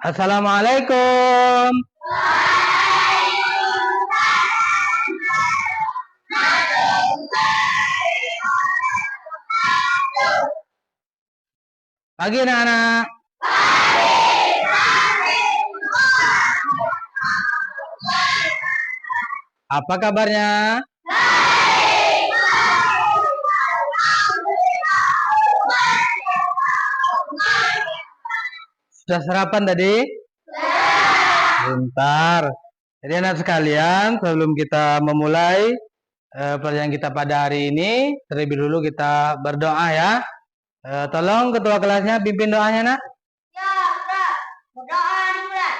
Assalamualaikum. Pagi anak-anak. Apa kabarnya? Sudah sarapan tadi? Bentar. Jadi anak sekalian, sebelum kita memulai pelajaran kita pada hari ini, terlebih dulu kita berdoa ya. Tolong ketua kelasnya pimpin doanya, nak. Ya, Kak. Berdoa dimulai.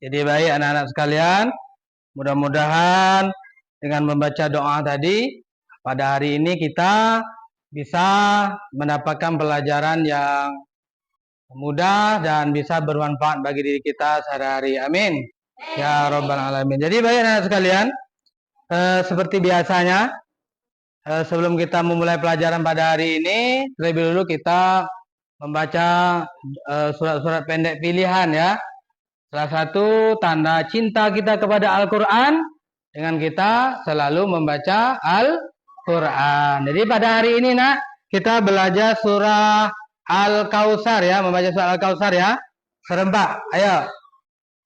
Jadi baik anak-anak sekalian, mudah-mudahan dengan membaca doa tadi, pada hari ini kita bisa mendapatkan pelajaran yang mudah dan bisa bermanfaat bagi diri kita sehari-hari. Amin. Ya Rabbal Alamin. Jadi baik anak-anak sekalian, seperti biasanya, sebelum kita memulai pelajaran pada hari ini, terlebih dulu kita membaca surat-surat pendek pilihan ya. Salah satu tanda cinta kita kepada Al-Quran dengan kita selalu membaca Al-Quran. Jadi pada hari ini nak, kita belajar surah Al-Kautsar ya, membaca surah Al-Kautsar ya. Serempak, ayo.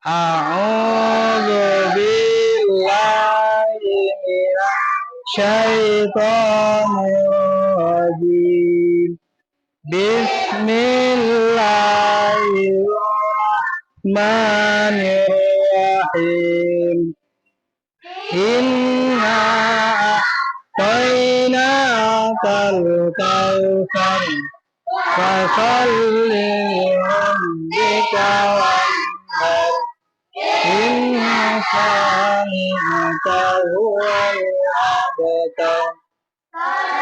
A'udzu billahi minasyaitonir rajim. Bismillahirrahmanirrahim. Inna a'tainakal kautsar fasalli lirabbika wanhar. Inna shani'aka huwal abtar.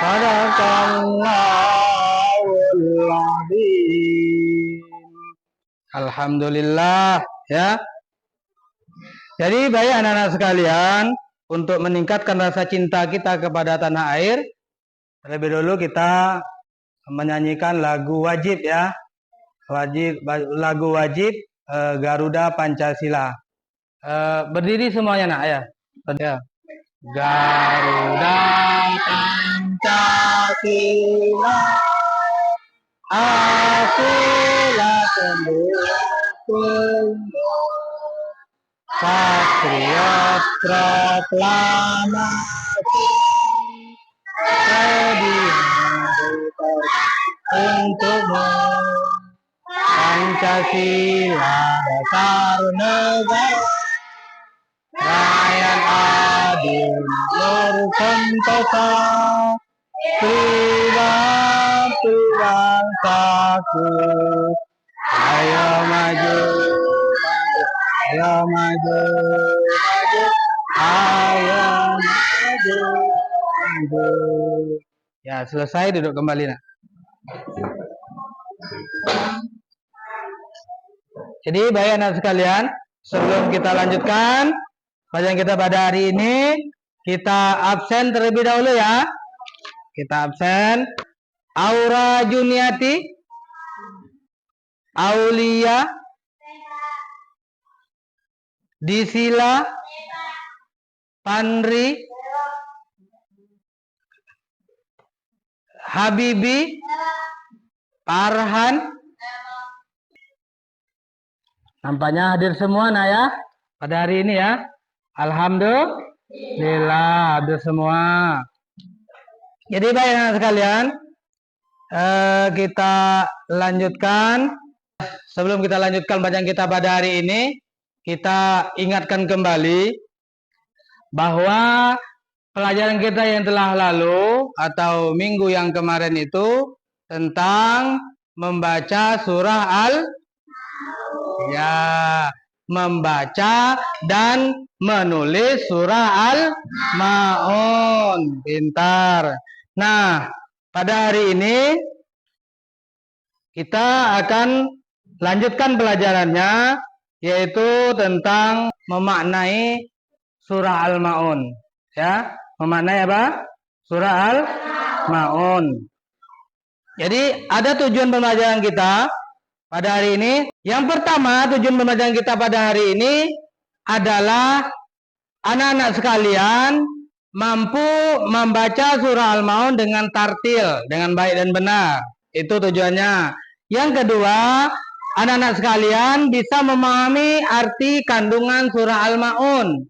Sadaqallahul azim. Alhamdulillah ya. Jadi baik anak-anak sekalian, untuk meningkatkan rasa cinta kita kepada tanah air, terlebih dulu kita menyanyikan lagu wajib ya. Lagu wajib Garuda Pancasila. Berdiri semuanya nak ya. Garuda Pancasila, akulah pendukungmu, patriot proklamasi, untukmu. Pancasila dasar negara, rakyat adil makmur sentosa, pribadi bangsaku. Ayo maju, ayo maju, ayo maju. Ya selesai, duduk kembali nak. Jadi baik anak sekalian, sebelum kita lanjutkan pelajaran kita pada hari ini, kita absen terlebih dahulu ya. Kita absen. Aura Juniati, Aulia, Disila, Pandri, Habibi, Farhan. Nampaknya hadir semua nak ya pada hari ini ya. Alhamdulillah hadir semua. Jadi baik anak sekalian, kita lanjutkan. Sebelum kita lanjutkan bacaan kita pada hari ini, kita ingatkan kembali bahwa pelajaran kita yang telah lalu atau minggu yang kemarin itu tentang membaca surah membaca dan menulis surah Al-Maun. Pintar. Nah, pada hari ini kita akan lanjutkan pelajarannya, yaitu tentang memaknai surah Al-Maun. Ya, memaknai apa? Surah Al-Maun. Jadi ada tujuan pembelajaran kita pada hari ini. Yang pertama, tujuan pembelajaran kita pada hari ini adalah anak-anak sekalian mampu membaca surah Al-Maun dengan tartil, dengan baik dan benar. Itu tujuannya. Yang kedua, anak-anak sekalian bisa memahami arti kandungan surah Al-Maun.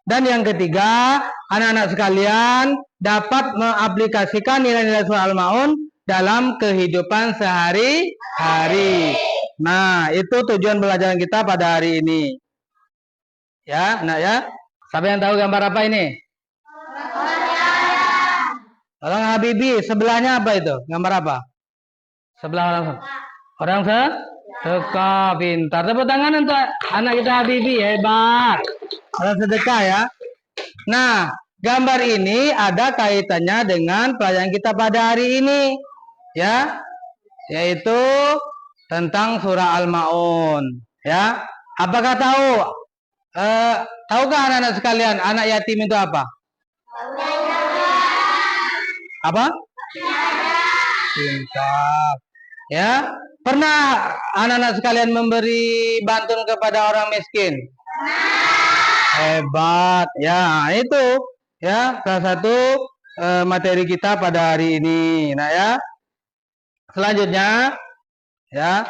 Dan yang ketiga, anak-anak sekalian dapat mengaplikasikan nilai-nilai surah Al-Maun dalam kehidupan sehari-hari. Nah, itu tujuan pelajaran kita pada hari ini. Ya, nak ya. Siapa yang tahu gambar apa ini? Orang Habibie, sebelahnya apa itu? Gambar apa? Sebelah orang sedekah, pintar. Tepuk tangan untuk anak kita Habibie, hebat. Orang sedekah ya. Nah, gambar ini ada kaitannya dengan pelajaran kita pada hari ini. Ya, yaitu tentang surah Al-Maun. Ya, apakah tahu? Tahukah anak-anak sekalian, anak yatim itu apa? Apa? Pintar. Ya, pernah anak-anak sekalian memberi bantuan kepada orang miskin? Hebat. Ya, itu ya salah satu materi kita pada hari ini. Nah ya. Selanjutnya, ya,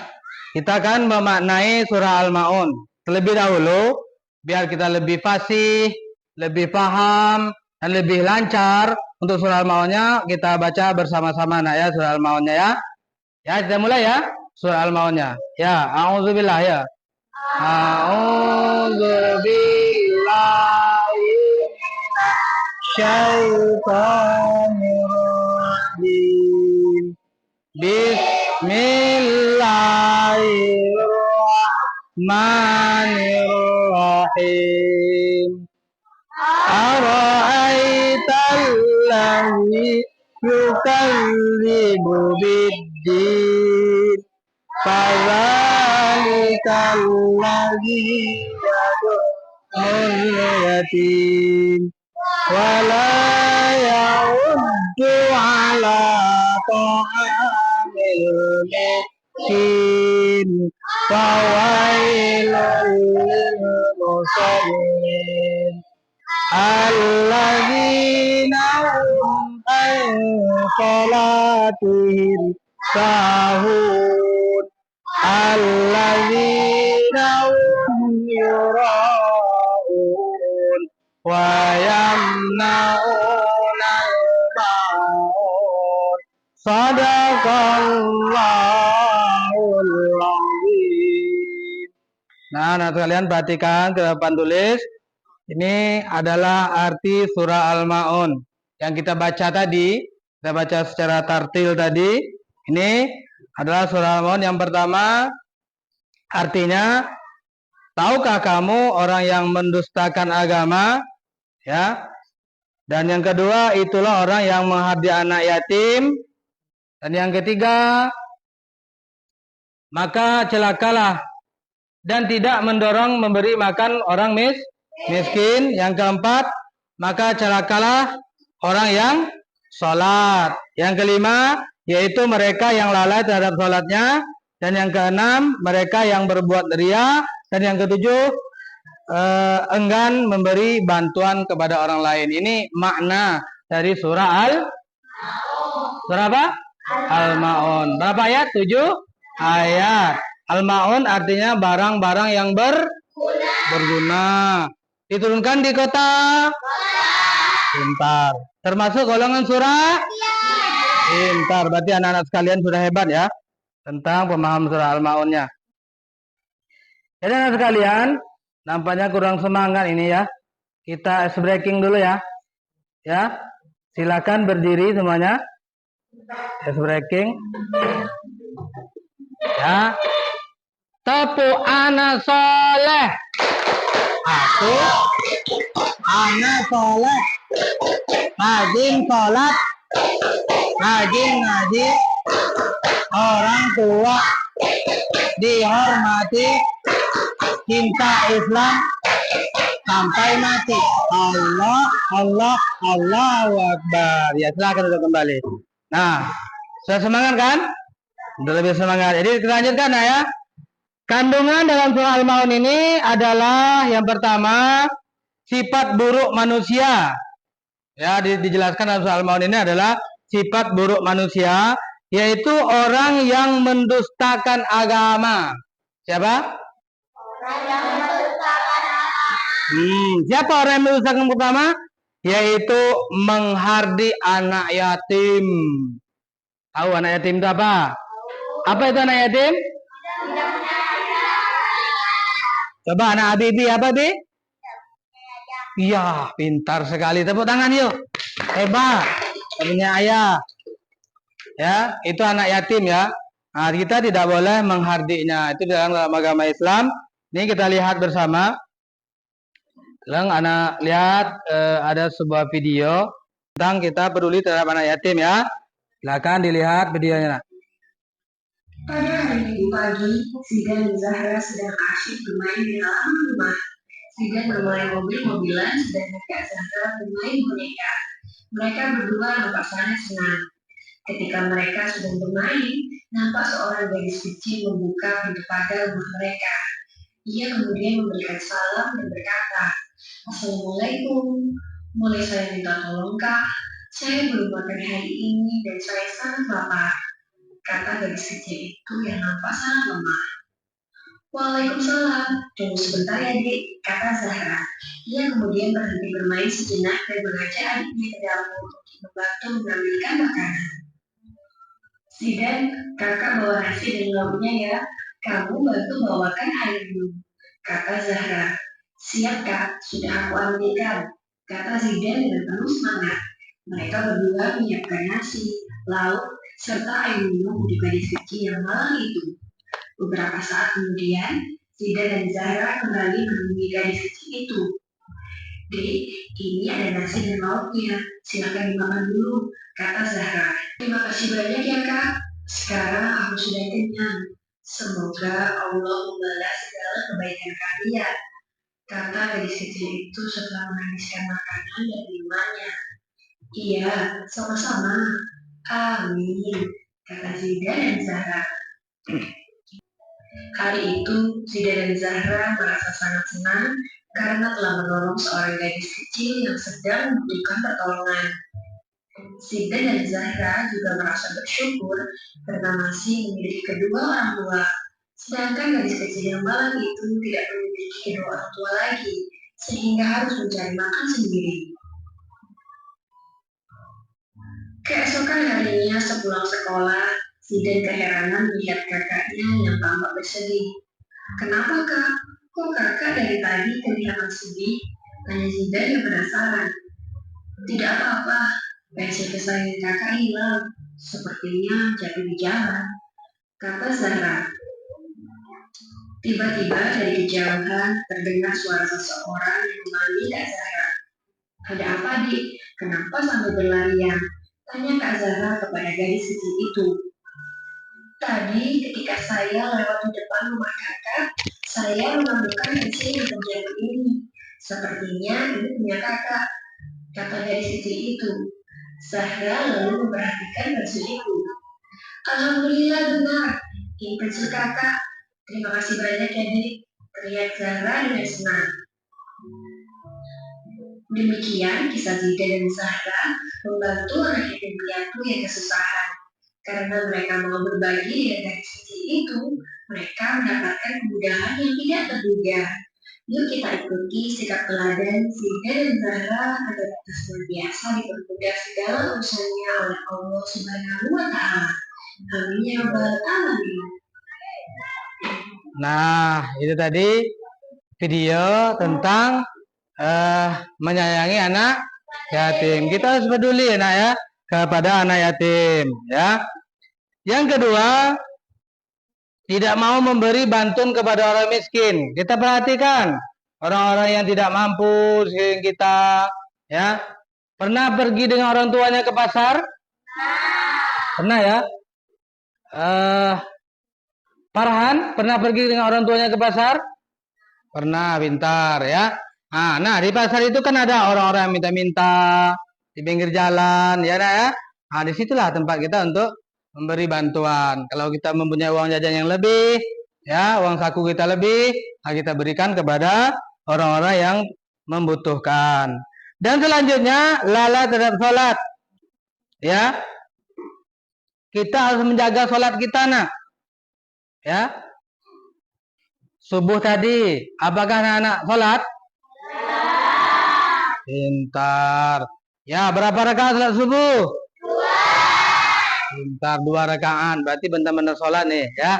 kita akan memaknai surah Al-Maun. Terlebih dahulu, biar kita lebih fasih, lebih paham, dan lebih lancar untuk surah Al-Maunnya, kita baca bersama-sama, nah ya, surah Al-Maunnya ya. Ya, kita mulai ya, surah Al-Maunnya. Ya, a'udzubillah ya. A'udzubillahi minasyaitonirrajim. Bismillahirrahmanirrahim. Ara'aital ladzi yukadzibu biddin. Fadzalikal ladzi yad'ul yatim. Wala ya'uddu ala ta'amil miskin. Fawailul lil musallin. Alladzina hum an salatihim sahun. Alladzina hum yura'un wa yamna'una al-ma'un. Sadaqallahul azim. Nah, kalian perhatikan ke depan tulis. Ini adalah arti surah Al-Maun yang kita baca tadi. Kita baca secara tartil tadi. Ini adalah surah Al-Maun yang pertama. Artinya, tahukah kamu orang yang mendustakan agama? Ya. Dan yang kedua, itulah orang yang menghadiah anak yatim. Dan yang ketiga, maka celakalah dan tidak mendorong memberi makan orang miskin. Yang keempat, maka celakalah orang yang sholat. Yang kelima, yaitu mereka yang lalai terhadap sholatnya. Dan yang keenam, mereka yang berbuat riya. Dan yang ketujuh, enggan memberi bantuan kepada orang lain. Ini makna dari surah surah apa? Al-Maun. Berapa ayat? 7 ayat. Al-Maun artinya barang-barang yang berguna. Diturunkan di kota Pintar. Termasuk golongan surah Pintar. Berarti anak-anak sekalian sudah hebat ya tentang pemahaman surah Al-Maunnya. Jadi anak sekalian, nampaknya kurang semangat ini ya. Kita ice breaking dulu ya. Ya. Silakan berdiri semuanya. Ice breaking. Ya. Tepuk anak soleh. Aku anak soleh, rajin sholat, rajin ngaji, orang tua dihormati, cinta Islam sampai mati. Allah, Allah, Allahu Akbar. Ya, silakan untuk kembali. Nah, sudah semangat kan? Sudah lebih semangat. Jadi kita lanjutkan ya. Kandungan dalam surah Al-Maun ini adalah yang pertama sifat buruk manusia. Ya, dijelaskan dalam surah Al-Maun ini adalah sifat buruk manusia, yaitu orang yang mendustakan agama. Siapa? Orang yang mendustakan Siapa orang yang mendustakan pertama? Yaitu menghardi anak yatim. Tahu anak yatim itu apa? Apa itu anak yatim? Coba anak Habibi apa, Bi? Iya, pintar sekali. Tepuk tangan yuk. Hebat. Punya ayah. Ya, itu anak yatim ya. Nah, kita tidak boleh menghardinya. Itu dalam agama Islam. Ini kita lihat bersama. Anak lihat ada sebuah video tentang kita peduli terhadap anak yatim ya. Silakan dilihat videonya. Pada hari Minggu pagi, Zidan dan Zahra sedang asyik bermain di halaman rumah. Zidan bermain mobil-mobilan, sedangkan Kak Zahra bermain boneka. Mereka berdua nampak sangat senang. Ketika mereka sedang bermain, nampak seorang gadis kecil membuka pintu pagar rumah mereka. Ia kemudian memberikan salam dan berkata, "Assalamualaikum, boleh saya minta tolong Kak? Saya belum makan hari ini dan saya sangat lapar," kata gadis kecil itu yang nampak sangat lemah. "Waalaikumsalam, tunggu sebentar ya Dik," kata Zahra. Ia kemudian berhenti bermain sejenak dan mengajak adiknya ke dapur untuk membantu mengambilkan makanan. "Zidan, kakak bawa nasi dan lauknya ya, kamu bantu bawakan air minum," kata Zahra. "Siap Kak, sudah aku ambilkan," kata Zidan dengan penuh semangat. Mereka berdua menyiapkan nasi, lauk, serta air minum untuk gadis kecil yang malang itu. Beberapa saat kemudian, Zidan dan Zahra kembali menemui gadis kecil itu. "Dek, ini ada nasi dan lauknya, silakan dimakan dulu," kata Zahra. "Terima kasih banyak ya Kak, sekarang aku sudah kenyang. Semoga Allah membalas segala kebaikan kalian," kata gadis kecil itu setelah menghabiskan makanan dan minumannya. "Iya, sama-sama. Amin," kata Zidan dan Zahra. Hari itu, Zidan dan Zahra merasa sangat senang karena telah menolong seorang gadis kecil yang sedang membutuhkan pertolongan. Zidan dan Zahra juga merasa bersyukur karena masih memiliki kedua orang tua, sedangkan gadis kecil yang malang itu tidak memiliki kedua orang tua lagi, sehingga harus mencari makan sendiri. Keesokan harinya sepulang sekolah, Zidan keheranan melihat kakaknya yang tampak bersedih. "Kenapa Kak? Kok kakak dari tadi kelihatan sedih?" tanya Zidan yang penasaran. "Tidak apa-apa, pensil kesayangan kakak hilang. Sepertinya jatuh di jalan," kata Zahra. Tiba-tiba dari kejauhan terdengar suara seseorang yang memanggil Kak Zahra. "Ada apa, Dik? Kenapa sambil berlarian?" tanya Kak Zahra kepada gadis kecil itu. "Tadi ketika saya lewat di depan rumah kakak, saya menemukan pensil yang terjatuh ini. Sepertinya ini punya kakak," kata gadis kecil itu. Zahra lalu memperhatikan pensil itu. "Alhamdulillah benar, ini pensil kakak. Terima kasih banyak ya Dik," teriak Zahra dengan senang. Demikian kisah Zidan dan Zahra membantu anak yatim piatu yang kesusahan. Karena mereka mau berbagi dengan gadis kecil itu, mereka mendapatkan kemudahan yang tidak terduga. Yuk kita ikuti sikap teladan Zidan dan Zahra agar kita senantiasa dipermudah segala urusannya oleh Allah Subhanahu wa Ta'ala. Amin ya rabbal alamin. Nah, itu tadi video tentang menyayangi anak yatim. Kita harus peduli ya kepada anak yatim ya. Yang kedua, tidak mau memberi bantuan kepada orang miskin. Kita perhatikan, Orang-orang yang tidak mampu sekeliling kita, ya. Pernah pergi dengan orang tuanya ke pasar? Pernah ya? Farhan pernah pergi dengan orang tuanya ke pasar? Pernah, pintar ya. Nah, di pasar itu kan ada orang-orang yang minta-minta di pinggir jalan, ya, nah, ya. Nah, disitulah tempat kita untuk memberi bantuan. Kalau kita mempunyai uang jajan yang lebih, ya, uang saku kita lebih, nah kita berikan kepada orang-orang yang membutuhkan. Dan selanjutnya, lalai terhadap sholat. Ya, kita harus menjaga sholat kita, nak. Ya, subuh tadi, apakah anak-anak sholat? Pintar. Ya, berapa rakaat sholat subuh? Pintar, 2 rakaat. Berarti benar-benar sholat nih, ya.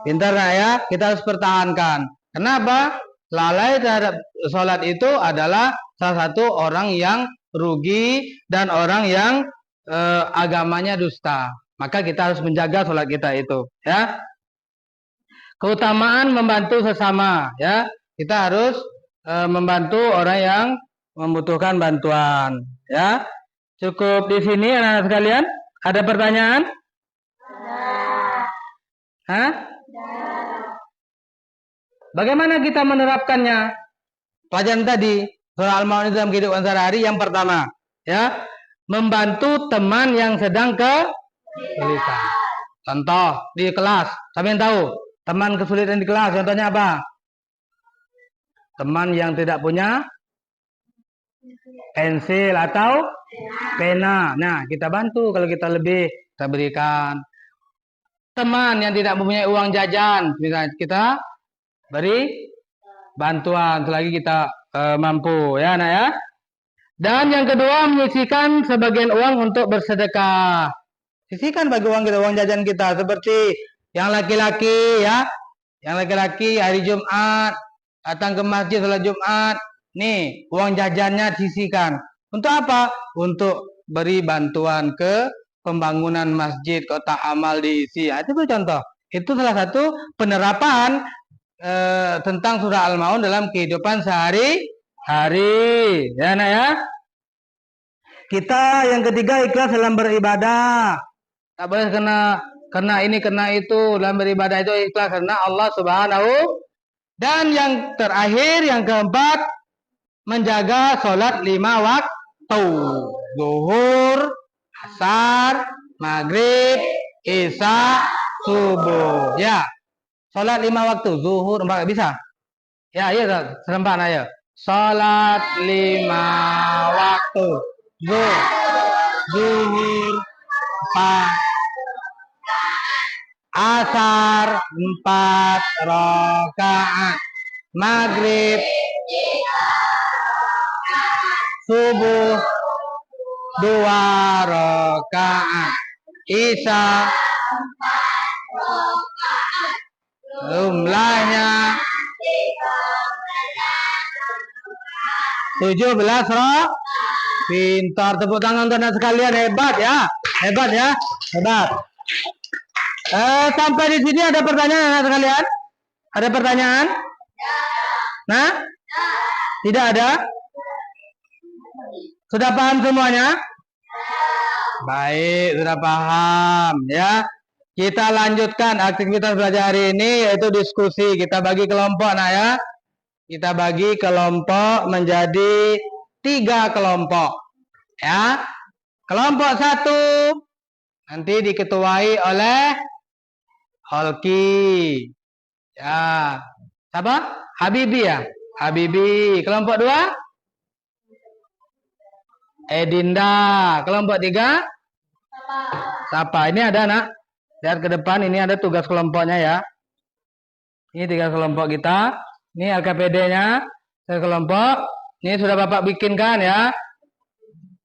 Pintar, nak, ya. Kita harus pertahankan. Kenapa? Lalai terhadap sholat itu adalah salah satu orang yang rugi dan orang yang agamanya dusta. Maka kita harus menjaga sholat kita itu, ya. Keutamaan membantu sesama, ya. Kita harus membantu orang yang membutuhkan bantuan, ya. Cukup di sini anak-anak sekalian. Ada pertanyaan? Hah? Bagaimana kita menerapkannya? Pelajaran tadi, surah Al-Maun dalam kehidupan sehari-hari yang pertama, ya. Membantu teman yang sedang kesulitan. Contoh di kelas, siapa yang tahu? Teman kesulitan di kelas, contohnya apa? Teman yang tidak punya pensil atau pena. Nah, kita bantu kalau kita lebih, kita berikan. Teman yang tidak mempunyai uang jajan, misalnya kita beri bantuan selagi kita mampu, ya, nak, ya. Dan yang kedua, menyisihkan sebagian uang untuk bersedekah. Sisihkan bagi uang kita, uang jajan kita, seperti yang laki-laki, ya. Yang laki-laki hari Jumat datang ke masjid sholat Jumat, nih uang jajannya sisihkan. Untuk apa? Untuk beri bantuan ke pembangunan masjid, kotak amal diisi. Itu contoh. Itu salah satu penerapan tentang surah Al-Maun dalam kehidupan sehari-hari, ya, nak, ya. Kita yang ketiga, ikhlas dalam beribadah. Tak boleh kena ini, kena itu. Dalam beribadah itu ikhlas karena Allah Subhanahu. Dan yang terakhir, yang keempat, menjaga sholat 5 waktu. Zuhur, asar, maghrib, isya, subuh. Ya, sholat 5 waktu. Zuhur, 4, bisa? Ya, iya, serempak aja. Sholat 5 waktu. Zuhur 4, asar 4 rakaat, maghrib, subuh 2 rakaat, isya jumlahnya 17 rakaat. Pintar, tepuk tangan untuk anak sekalian, hebat ya, hebat ya, hebat. Sampai di sini ada pertanyaan anak sekalian? Ada pertanyaan? Nah, tidak ada? Sudah paham semuanya? Baik, sudah paham ya. Kita lanjutkan aktivitas belajar hari ini, yaitu diskusi. Kita bagi kelompok, nah, ya. Kita bagi kelompok menjadi 3 kelompok, ya. Kelompok 1 nanti diketuai oleh Holki, ya. Siapa? Habibi, ya. Habibi. Kelompok 2 Edinda. Kelompok 3 Sapa. Ini ada, nak. Lihat ke depan, ini ada tugas kelompoknya, ya. Ini 3 kelompok kita. Ini LKPD-nya. Kelompok. Ini sudah Bapak bikinkan, ya.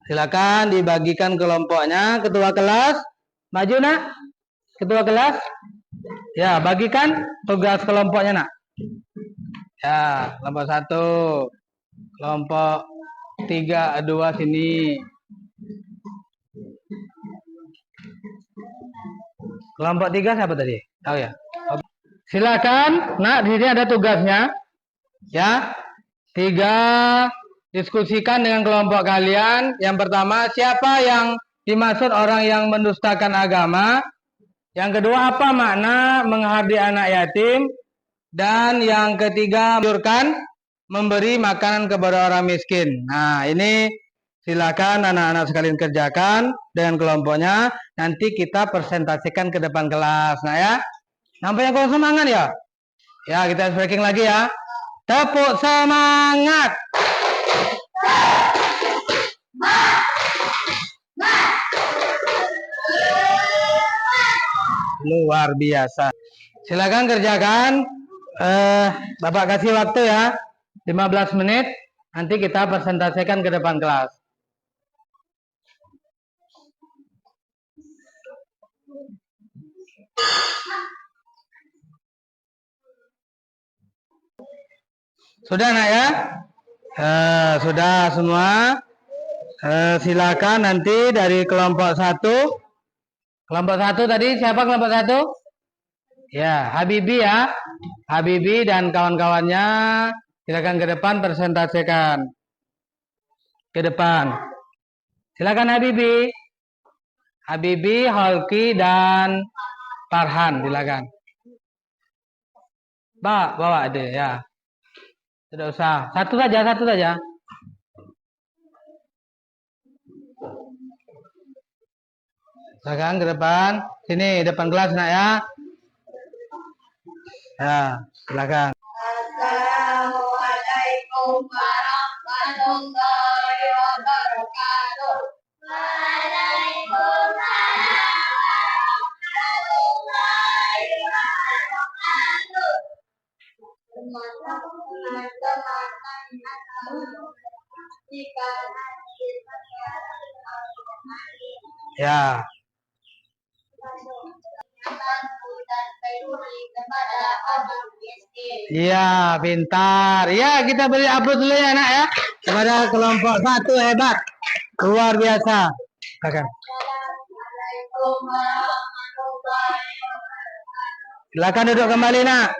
Silakan dibagikan kelompoknya. Ketua kelas, maju, nak. Ketua kelas. Ya, bagikan tugas kelompoknya, nak. Ya, kelompok 1. Kelompok 3, 2 sini. Kelompok 3 siapa tadi? Tahu, ya? Silakan, nak, di sini ada tugasnya. Ya. diskusikan dengan kelompok kalian. Yang pertama, siapa yang dimaksud orang yang mendustakan agama? Yang kedua, apa makna menghardi anak yatim? Dan yang ketiga, memberi makanan kepada orang miskin. Nah, ini silakan anak-anak sekalian kerjakan dengan kelompoknya. Nanti kita presentasikan ke depan kelas. Nah ya, nampaknya kurang semangat ya? Ya, kita speaking lagi ya. Tepuk semangat. Luar biasa. Silakan kerjakan. Bapak kasih waktu ya. 15 menit. Nanti kita presentasikan ke depan kelas. Sudah nak ya? Sudah semua. Silakan nanti dari kelompok 1. Kelompok 1 tadi siapa kelompok 1? Ya, Habibi ya. Habibi dan kawan-kawannya silakan ke depan presentasikan. Ke depan. Silakan Habibi. Habibi, Holki dan Farhan silakan. Bawa deh ya. Tidak usah. Satu saja. Silakan ke depan. Sini depan kelas nak ya. Ya, silakan. Assalamualaikum warahmatullahi wabarakatuh. Waalaikumsalam warahmatullahi wabarakatuh. Teman-teman jika nanti Ya. Iya, pintar. Ya, kita beri upload dulu ya, nak ya. Kepada kelompok 1 hebat. Luar biasa. Silakan. Silakan duduk kembali, nak.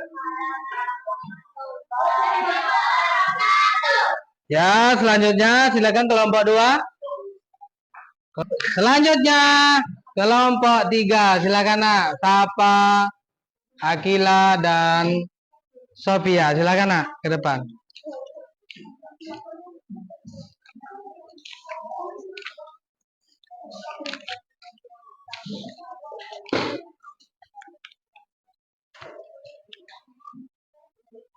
Ya, selanjutnya silakan kelompok 2. Selanjutnya kelompok 3. Silakan, nak. Sapa, Akila dan Sophia. Silakan, nak, ke depan.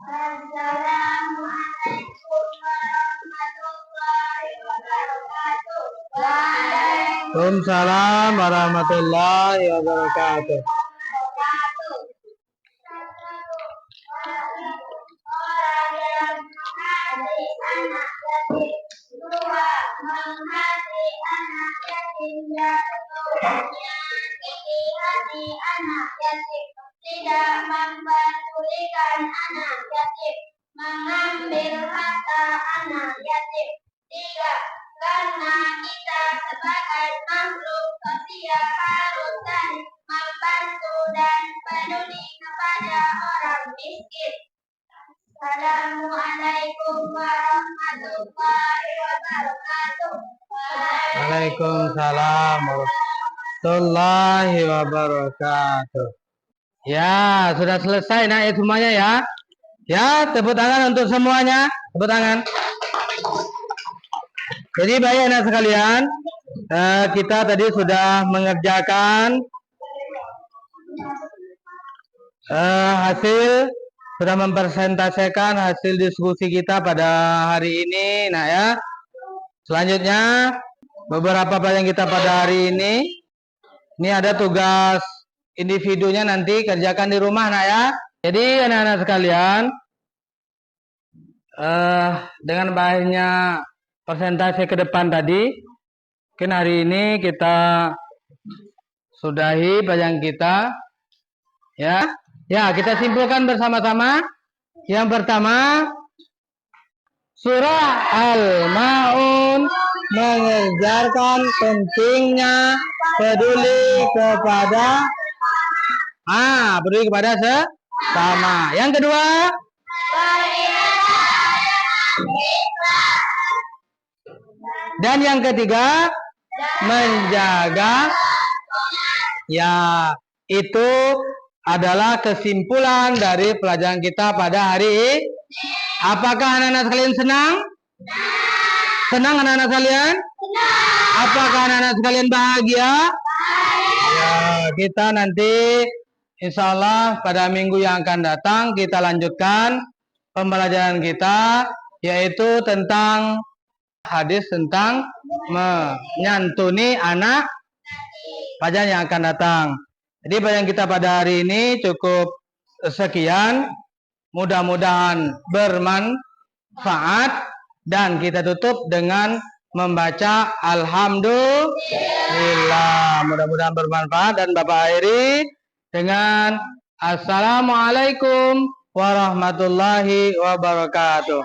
Assalamualaikum warahmatullahi wabarakatuh. Waalaikumsalam warahmatullahi wabarakatuh. Orang yang menghati anak yatim. 2. Menghati anak yatim jatuhnya tinggi hati anak yatim. Tidak mempedulikan anak yatim. Mengambil harta anak yatim. 3. Karena kita sebagai makhluk sosial harus saling membantu dan peduli kepada orang miskin. Assalamualaikum warahmatullahi wabarakatuh. Waalaikumsalam warahmatullahi wabarakatuh. Ya, sudah selesai nak ya semuanya ya. Ya, tepuk tangan untuk semuanya. Tepuk tangan. Jadi baik anak sekalian, kita tadi sudah mengerjakan hasil, sudah mempresentasikan hasil diskusi kita pada hari ini, nak ya. Selanjutnya beberapa pelajaran kita pada hari ini ada tugas individunya nanti kerjakan di rumah, nak ya. Jadi anak-anak sekalian, dengan banyak presentasi ke depan tadi, mungkin hari ini kita sudahi pelajaran kita, ya. Ya, kita simpulkan bersama-sama. Yang pertama, surah Al-Ma'un mengajarkan pentingnya peduli kepada sesama. Yang kedua, Dan yang ketiga, menjaga. Ya, itu adalah kesimpulan dari pelajaran kita pada hari ini. Apakah anak-anak sekalian senang? Senang anak-anak sekalian? Apakah anak-anak sekalian bahagia? Ya, kita nanti insya Allah pada minggu yang akan datang kita lanjutkan pembelajaran kita, yaitu tentang hadis tentang menyantuni anak pelajaran yang akan datang. Jadi pelajaran kita pada hari ini cukup sekian. Mudah-mudahan bermanfaat dan kita tutup dengan membaca alhamdulillah. Mudah-mudahan bermanfaat dan Bapak akhiri dengan assalamualaikum warahmatullahi wabarakatuh.